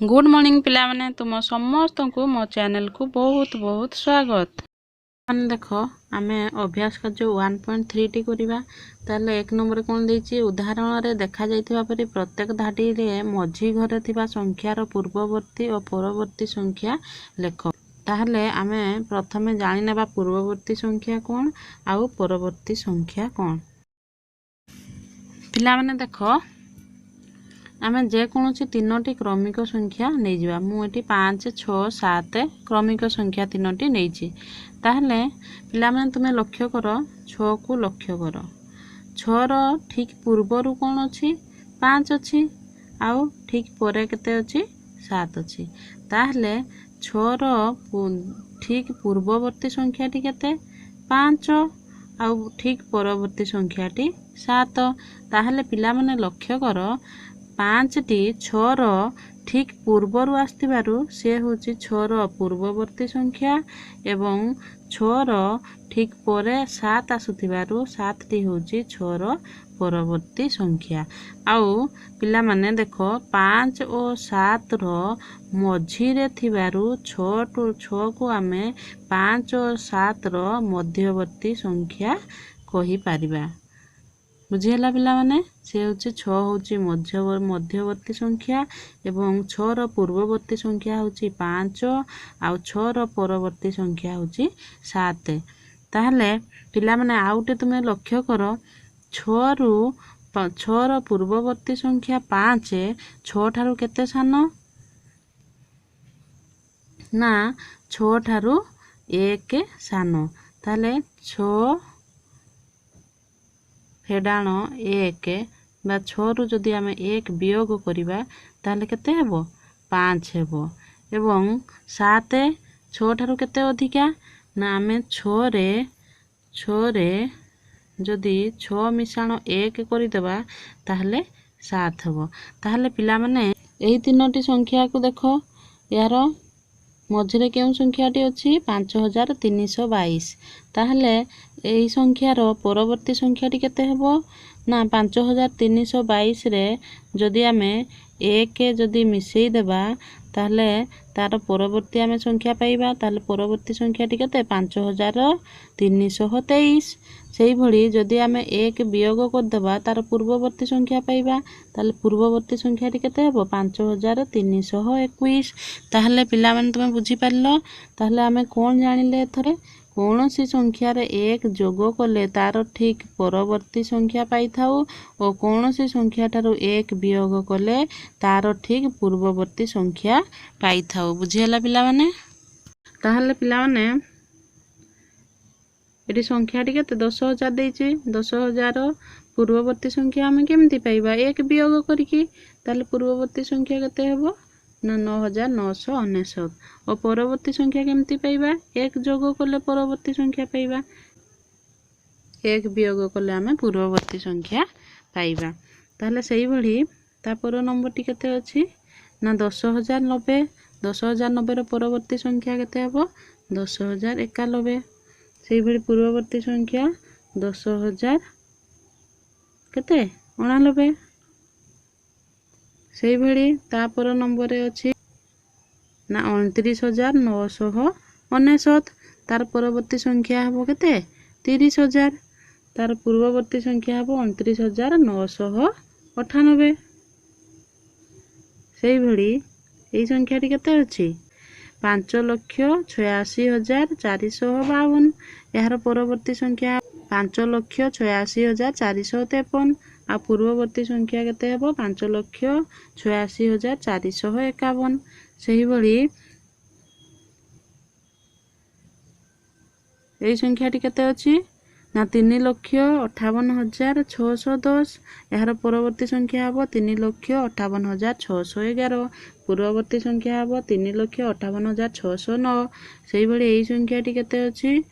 Good morning पिला माने तुम समस्त को मो चैनल को बहुत बहुत स्वागत। माने देखो आमे अभ्यास कार्य 1.3 टी करिबा। ताले एक नंबर कोन देछि उदाहरण रे देखा जाइथिबा परि प्रत्येक धाडी रे मझी घरे थिबा संख्यार पूर्ववर्ती और परवर्ती संख्या लेख। ताहले आमे प्रथमे जानि नेबा पूर्ववर्ती संख्या कोन आउ परवर्ती संख्या कोन। पिला माने देखो आमे जेकोसी तीनोटी क्रमिक संख्या नहीं जावा। मुझे 5 6 7 क्रमिक संख्या तीनोटी नहीं ताहले पिला माने तुम्हें लक्ष्य कर 6 को लक्ष्य कर 6 रो ठीक पूर्वर कौन अच्छी 5 अच्छी आउ ठीक परे केते अच्छी 7 अच्छी। ताहले 6 रो ठीक पूर्ववर्ती संख्याटी केते 5 आउ ठीक परवर्ती संख्याटी 7। ताहले पिला माने लक्ष्य कर 5 टी 6 रो ठीक पूर्वर आसतिबारु से होची 6 रो पूर्ववर्ती संख्या एवं 6 रो ठीक परे 7 आसुतिबारु 7 टी होची 6 रो परवर्ती संख्या। आउ पिला माने देखो 5 और 7 रो मझी रे थिबारु 6 को आमे 5 और 7 रो मध्यवर्ती संख्या कहि पारिबा। बुझीला पिला माने से होची 6 होची मध्यवर्ती संख्या एवं 6 रो पूर्ववर्ती संख्या होची 5 आउ 6 रो परवर्ती संख्या होची 7। ताहले पिला माने आउटे तुमे लक्ष्य करो 6 रो पूर्ववर्ती संख्या 5 6 ठारू केते सानो ना 6 ठारू 1 सानो। ताहले 6 फेडाण 1 बा 6 रु जदि आमे 1 वियोग करिबा ताहले केते हेबो 5 हेबो एवं 7 6 ठारू केते अधिका ना आमे 6 रे जदि 6 मिशाण 1 करि देबा ताहले 7 हेबो। ताहले पिला माने एही तीनोटी संख्या को देखो यार मझरे केउ संख्याटी अछि 5322। ताहले एही संख्यार परवर्ती संख्याटी केते हेबो ना 5322 रे जदि आमे 1 जदि मिसेई देबा ताहले तार परवर्ती आमे संख्या पाइबा। ताहले परवर्ती संख्याटी केते 5323। सेही भली जदि आमे 1 वियोग कर देबा तार पूर्ववर्ती संख्या पाइबा। ताहले पूर्ववर्ती संख्याटी केते हेबो 5321। ताहले पिला माने तुमे बुझी पारलो। ताहले आमे कोन जानिले एथरे कौनसी संख्या रे 1 जोग कले तार ठीक परवर्ती संख्या पाई थाउ और कौनसी संख्या ठारू 1 वियोग कले तार ठीक पूर्ववर्ती संख्या पाई थाउ। बुझीला पिला माने। ताहले पिला माने एटी संख्याटी केते 10000 देइछि 10000 पूर्ववर्ती संख्या हमें केमती पाइबा 1 वियोग करिकि। ताहले पूर्ववर्ती संख्या केते हेबो ना 9999 और परवर्ती संख्या केमती पाइबा 1 जोग कले परवर्ती संख्या पाइबा 1 वियोग कले आमे पूर्ववर्ती संख्या पाइबा। ताहले सेही भली तापर नंबर टी केते अछि ना 10090 10090 रो परवर्ती संख्या केते हेबो 10091। सेही भली पूर्ववर्ती संख्या 10000 केते 89। सेही भली तापर नंबर रे अछि ना 29999। तार परवर्ती संख्या हेबो केते 30000। तार पूर्ववर्ती संख्या हेबो 29998। सेही भली एई संख्याटी केते अछि 5,86,452। यार परवर्ती संख्या 5,86,453 आ पूर्ववर्ती संख्या केते हेबो 5,86,451। सेही भली एई संख्याटी केते अछि ना 3,58,610। यार परवर्ती संख्या हेबो 3,58,611। पूर्ववर्ती संख्या हेबो 3,58,609। सेही भली एई संख्याटी केते अछि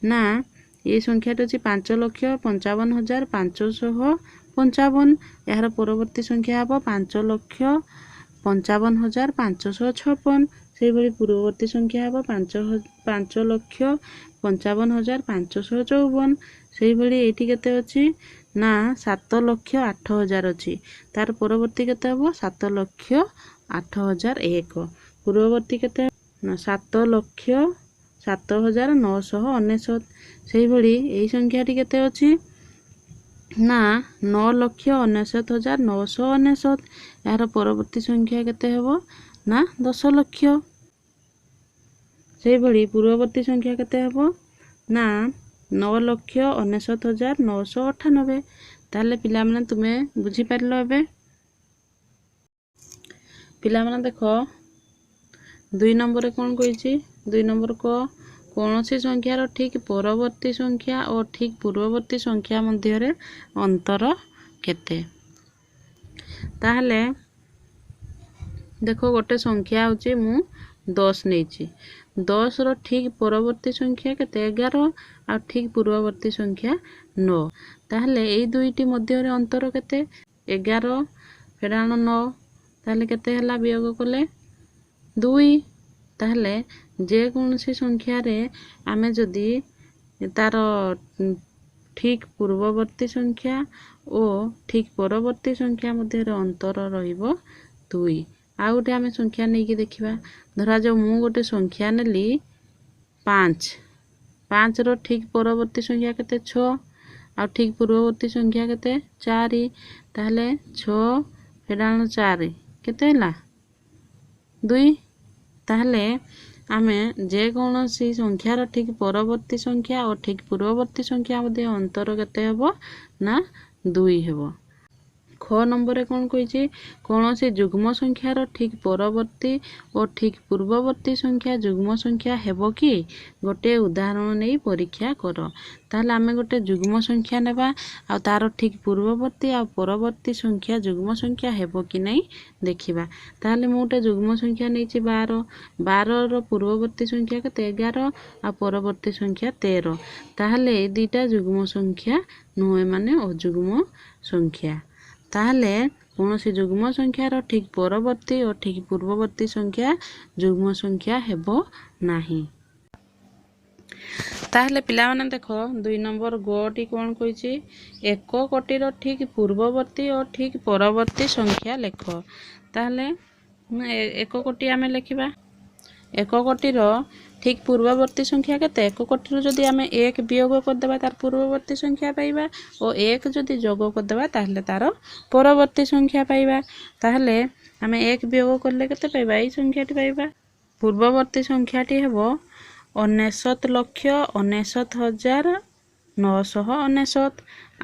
ना एई संख्याटी अछि 5,55,555। यार परवर्ती संख्या हेबो 5,55,556। सेही भली पूर्ववर्ती संख्या हेबो 5,55,554। सेही भली एठी केते अछि ना 7,08,000 अछि। तार परवर्ती केते हेबो 7,00,000 8001 ପୂର୍ବବର୍ତ୍ତୀ କେତେ ନା 7,07,999 ସେଇଭଳି ଏଇ ସଂଖ୍ୟାଟି କେତେ ଅଛି ନା 9,99,999 ଏହାର ପରବର୍ତ୍ତୀ ସଂଖ୍ୟା କେତେ ହେବ ନା 10 ଲକ୍ଷ ସେଇଭଳି ପୂର୍ବବର୍ତ୍ତୀ ସଂଖ୍ୟା କେତେ ହେବ ନା 9,99,998 ତାହେଲେ ପିଲାମାନେ ତୁମେ ବୁଝିପାରିଲ ଏବେ ପିଲାମାନେ ଦେଖ 2 ନମ୍ବରରେ କ'ଣ କହିଛି 2 ନମ୍ବର କୌଣସି ସଂଖ୍ୟାର ଠିକ୍ ପରବର୍ତ୍ତୀ ସଂଖ୍ୟା ଓ ଠିକ୍ ପୂର୍ବବର୍ତ୍ତୀ ସଂଖ୍ୟା ମଧ୍ୟରେ ଅନ୍ତର କେତେ ତାହେଲେ ଦେଖ ଗୋଟେ ସଂଖ୍ୟା ହେଉଛି ମୁଁ 10 ନେଇଛି 10ର ଠିକ୍ ପରବର୍ତ୍ତୀ ସଂଖ୍ୟା କେତେ 11 ଆଉ ଠିକ୍ ପୂର୍ବବର୍ତ୍ତୀ ସଂଖ୍ୟା 9 ତାହେଲେ ଏଇ ଦୁଇଟି ମଧ୍ୟରେ ଅନ୍ତର କେତେ 11 ଫେରାଣ 9 ତାହେଲେ କେତେ ହେଲା ବିୟୋଗ କଲେ 2 ତାହେଲେ ଯେକୌଣସି ସଂଖ୍ୟାରେ ଆମେ ଯଦି ତାର ଠିକ୍ ପୂର୍ବବର୍ତ୍ତୀ ସଂଖ୍ୟା ଓ ଠିକ୍ ପରବର୍ତ୍ତୀ ସଂଖ୍ୟା ମଧ୍ୟରେ ଅନ୍ତର ରହିବ 2 ଆଉ ଗୋଟେ ଆମେ ସଂଖ୍ୟା ନେଇକି ଦେଖିବା ଧରାଯାଉ ମୁଁ ଗୋଟେ ସଂଖ୍ୟା ନେଲି 5 5ର ଠିକ୍ ପରବର୍ତ୍ତୀ ସଂଖ୍ୟା କେତେ 6 ଆଉ ଠିକ୍ ପୂର୍ବବର୍ତ୍ତୀ ସଂଖ୍ୟା କେତେ 4 ତାହେଲେ 6 ଫେରାଣ 4 କେତେ ହେଲା 2 ତାହେଲେ ଆମେ ଯେକୌଣସି ସଂଖ୍ୟାର ଠିକ୍ ପରବର୍ତ୍ତୀ ସଂଖ୍ୟା ଓ ଠିକ୍ ପୂର୍ବବର୍ତ୍ତୀ ସଂଖ୍ୟା ମଧ୍ୟରେ ଅନ୍ତର କେତେ ହେବ ନା 2 ହେବ ख नंबर कौन कही कौन जुग्म संख्यार ठीक परवर्ती और ठीक पूर्ववर्ती संख्या जुग्म संख्या हेबो कि गोटे उदाहरण नहीं परीक्षा कर ताहले आमे गोटे जुग्म संख्या नेबा आ तार ठीक पूर्ववर्ती आ परवर्ती संख्या जुग्म संख्या हेबो कि नहीं देखिबा ताहले मु गोटे जुग्म संख्या नहीं 12 12 रो पूर्ववर्ती संख्या केते 11 आ परवर्ती संख्या 13 ताहले ए दुईटा जुग्म संख्या नुहे माने अजुग्म संख्या ताहले कौन सी जुग्म संख्यार ठीक परवर्ती और ठीक पूर्ववर्ती संख्या जुग्म संख्या हेबो नाही ताहले पिला माने देखो 2 नंबर गोटी कौन कहिछि एक कोटीर ठीक पूर्ववर्ती और ठीक परवर्ती संख्या लेख ताहले एक कोटी आमे लिखिबा एक कोटीर ठीक पूर्ववर्ती संख्या केते एक कोटी जदि आमे एक वियोग कर देबा तार पूर्ववर्ती संख्या पाइबा और एक जदि जोग कर देबा ताहले तार परवर्ती संख्या पाइबा ताहले आमे एक वियोग करले केते पाइबा ई संख्याटी पाइबा पूर्ववर्ती संख्याटी हेबो 99,99,999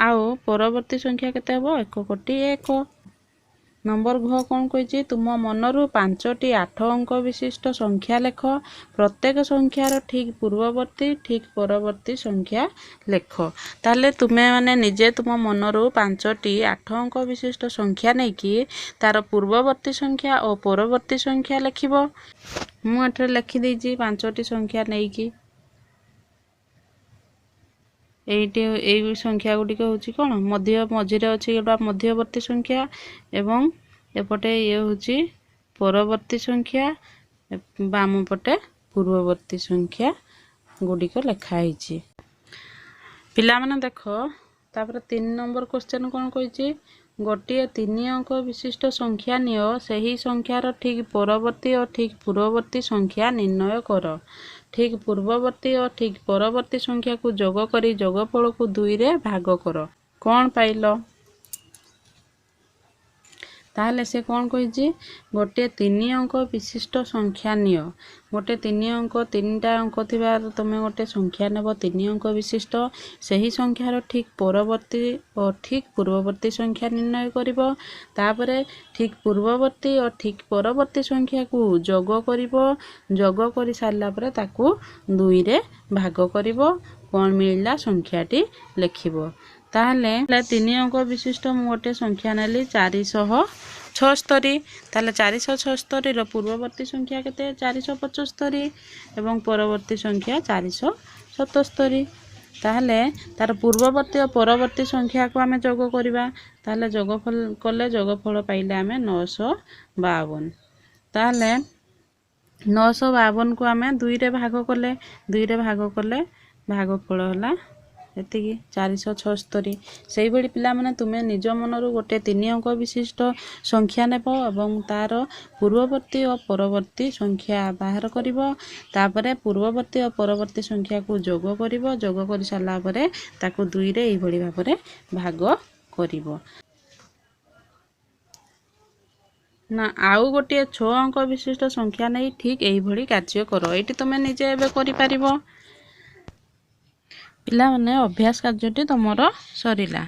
आउ परवर्ती संख्या केते हेबो 1 कोटी 1 नंबर घ कौन कही तुम मनरु 5टी 8 अंक विशिष्ट संख्या लेख प्रत्येक संख्यार ठीक पूर्ववर्ती ठीक परवर्ती संख्या लेख ताले तुम्हें माने निजे तुम मनरु 5टी 8 अंक विशिष्ट संख्या नहीं कि तार पूर्ववर्ती संख्या और परवर्ती संख्या लिखिबो मु एठरे लिखि देछि 5टी संख्या नहीं कि एई संख्या गुडी होची कोन मध्य मझिरे अछि एटा मध्यवर्ती संख्या एवं एपटे ये होची परवर्ती संख्या बाम पटे पूर्ववर्ती संख्या गुडी को लिखा हिची पिला माने देखो तापर 3 नंबर क्वेश्चन कोन कहिची गोटे 3 अंक विशिष्ट संख्या नियो सही संख्यार ठीक परवर्ती और ठीक पूर्ववर्ती संख्या निर्णय कर ठीक पूर्ववर्ती और ठीक परवर्ती संख्या को जोग करी जोगफल को 2 रे भाग कर कौन पाइलो ताहले से कौन कही गोटे 3 अंक विशिष्ट संख्या नियो गोटे 3 अंक 3टा अंक थिबार तुम गोटे संख्या नेब 3 अंक विशिष्ट सही संख्यार ठीक परवर्ती और ठीक पूर्ववर्ती संख्या निर्णय करिवो तापरे ठीक पूर्ववर्ती और ठीक परवर्ती संख्या को जोग करिवो जोग करि सारला परे ताकू 2 रे भाग करिवो कोन मिलला संख्याटी लिखिवो ताहले 3 अंक विशिष्ट मु गोटे संख्या नेली 476 ताहले 476 रो पूर्ववर्ती संख्या केते 475 एवं परवर्ती संख्या 477 ताहले तार पूर्ववर्ती और परवर्ती संख्या को आमे जोग करिबा ताहले जोगफल कले जोगफल पाइले आमे 952 ताहले 952 को आमे 2 रे भाग कले भागफल होला ଏତିକି 476। ସେଇଭଳି ପିଲାମାନେ ତୁମେ ନିଜ ମନରୁ ଗୋଟେ 3 ଅଙ୍କ ବିଶିଷ୍ଟ ସଂଖ୍ୟା ନେବ ଏବଂ ତାର ପୂର୍ବବର୍ତ୍ତୀ ଓ ପରବର୍ତ୍ତୀ ସଂଖ୍ୟା ବାହାର କରିବ। ତାପରେ ପୂର୍ବବର୍ତ୍ତୀ ଓ ପରବର୍ତ୍ତୀ ସଂଖ୍ୟାକୁ ଯୋଗ କରିବ। ଯୋଗ କରି ସାରିଲା ପରେ ତାକୁ 2ରେ ଏଇଭଳି ଭାବରେ ଭାଗ କରିବ। ନା ଆଉ ଗୋଟିଏ 6 ଅଙ୍କ ବିଶିଷ୍ଟ ସଂଖ୍ୟା ନେଇ ଠିକ୍ ଏଇଭଳି କାର୍ଯ୍ୟ କର। ଏଇଠି ତୁମେ ନିଜେ ଏବେ କରିପାରିବ। ପିଲାମାନେ ଅଭ୍ୟାସ କାର୍ଯ୍ୟଟି ତମର ସରିଲା।